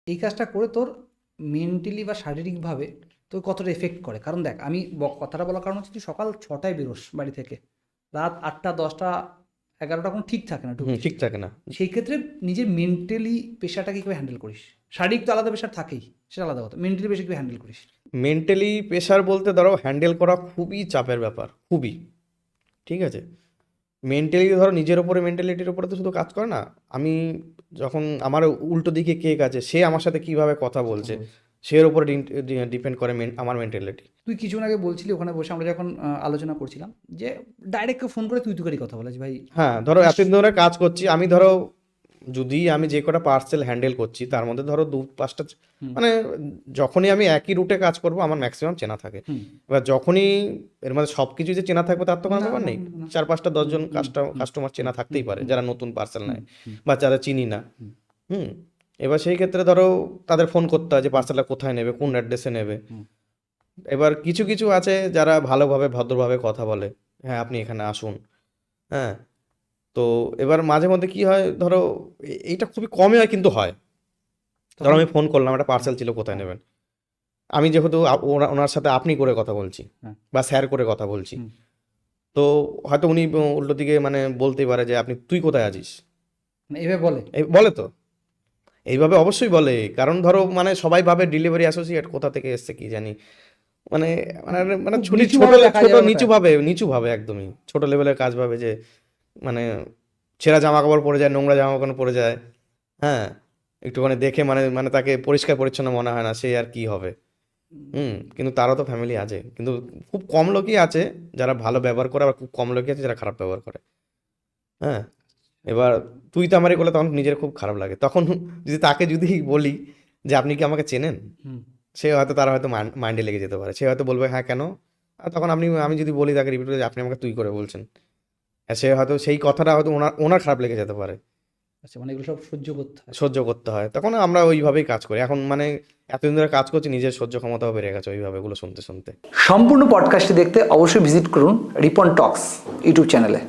এই কাজটা করে তোর মেন্টালি বা শারীরিকভাবে তোর কতটা এফেক্ট করে? কারণ দেখ, আমি কথাটা বলার কারণ হচ্ছে তুই সকাল 6টায় বেরোস বাড়ি থেকে, রাত 8টা 10টা 11টা কোনো ঠিক থাকে না ঢুকতে। ঠিক থাকে না। সেই ক্ষেত্রে নিজের মেন্টালি প্রেশারটাকে কীভাবে হ্যান্ডেল করিস? শারীরিক তো আলাদা প্রেশার থাকেই, সেটা আলাদা কথা, মেন্টালি প্রেশার কীভাবে হ্যান্ডেল করিস? মেন্টালি প্রেশার বলতে ধরো হ্যান্ডেল করা খুবই চাপের ব্যাপার, খুবই। ঠিক আছে, মেন্টালি ধরো নিজের ওপরে, মেন্টালিটির ওপরে তো শুধু কাজ করে না। আমি যখন আমার উল্টো দিকে কেক আছে, সে আমার সাথে কিভাবে কথা বলছে, সের ওপরে ডিপেন্ড করে আমার মেন্টালিটি। তুই কিছুক্ষণ আগে বলছিলি ওখানে বসে আমরা যখন আলোচনা করছিলাম যে ডাইরেক্ট কেউ ফোন করে তুই তুকারি কথা বলে যে ভাই। হ্যাঁ, ধরো এতদিন ধরে কাজ করছি আমি, ধরো যদি আমি যে কটা পার্সেল হ্যান্ডেল করছি তার মধ্যে ধরো 2-5টা, মানে যখনই আমি একই রুটে কাজ করব আমার ম্যাক্সিমাম চেনা থাকে। এবার যখনই এর মধ্যে সব কিছু যে চেনা থাকবে তার তো কোনো ব্যাপার নেই। 4-5টা 10জন কাস্টমার চেনা থাকতেই পারে যারা নতুন পার্সেল নেয় বা যারা চিনি না। এবার সেই ক্ষেত্রে ধরো তাদের ফোন করতে হয় যে পার্সেলটা কোথায় নেবে, কোন অ্যাড্রেসে নেবে। এবার কিছু কিছু আছে যারা ভালোভাবে ভদ্রভাবে কথা বলে, হ্যাঁ আপনি এখানে আসুন। হ্যাঁ, তো এবার মাঝে মধ্যে কি হয়, ধরো এইটা খুবই কমই হয় কিন্তু হয়। ধরো আমি ফোন করলাম, একটা পার্সেল ছিল, কোথায় নেবেন। আমি যেহেতু ওনার সাথে আপনি করে কথা বলছি বা স্যার করে কথা বলছি, তো হয়তো উনি উল্টো দিকে মানে বলতেই পারে যে আপনি তুই কোথায় আছিস, এভাবে বলে। বলে তো, এইভাবে অবশ্যই বলে। কারণ ধরো মানে সবাই ভাবে ডেলিভারি অ্যাসোসিয়েট কোথা থেকে এসছে কি জানি, মানে মানে মানে খুব ছোট নিচুভাবে দেখা ছোট যায় নিচু ভাবে একদমই ছোট লেভেলের কাজ ভাবে যে মানে ছেঁড়া জামা কাপড় পরে যায়, নোংরা জামা কাপড় পরে যায়। হ্যাঁ, একটুখানি দেখে মানে মানে তাকে পরিষ্কার পরিচ্ছন্ন মনে হয় না, সে আর কি হবে। কিন্তু তারও তো ফ্যামিলি আছে, কিন্তু খুব কম লোকই আছে যারা ভালো ব্যবহার করে, আবার খুব কম লোকই আছে যারা খারাপ ব্যবহার করে। হ্যাঁ, এবার তুই তো আমারই করলে তখন নিজের খুব খারাপ লাগে। তখন যদি তাকে যদি বলি যে আপনি কি আমাকে চেনেন, সে হয়তো তার হয়তো মাইন্ডে লেগে যেতে পারে, সে হয়তো বলবে হ্যাঁ কেন। আর তখন আমি যদি বলি তাকে রিপিট করে যে আপনি আমাকে তুই করে বলছেন, আর সে হয়তো সেই কথাটা হয়তো ওনার খারাপ লেগে যেতে পারে। আচ্ছা, মানে এগুলো সব সহ্য করতে হয়, তখন আমরা ওইভাবেই কাজ করি। এখন মানে এতদিন ধরে কাজ করছি, নিজের সহ্য ক্ষমতাও বেড়ে গেছে ওইভাবে এগুলো শুনতে শুনতে। সম্পূর্ণ পডকাস্টটি দেখতে অবশ্যই ভিজিট করুন রিপন টক্স ইউটিউব চ্যানেলে।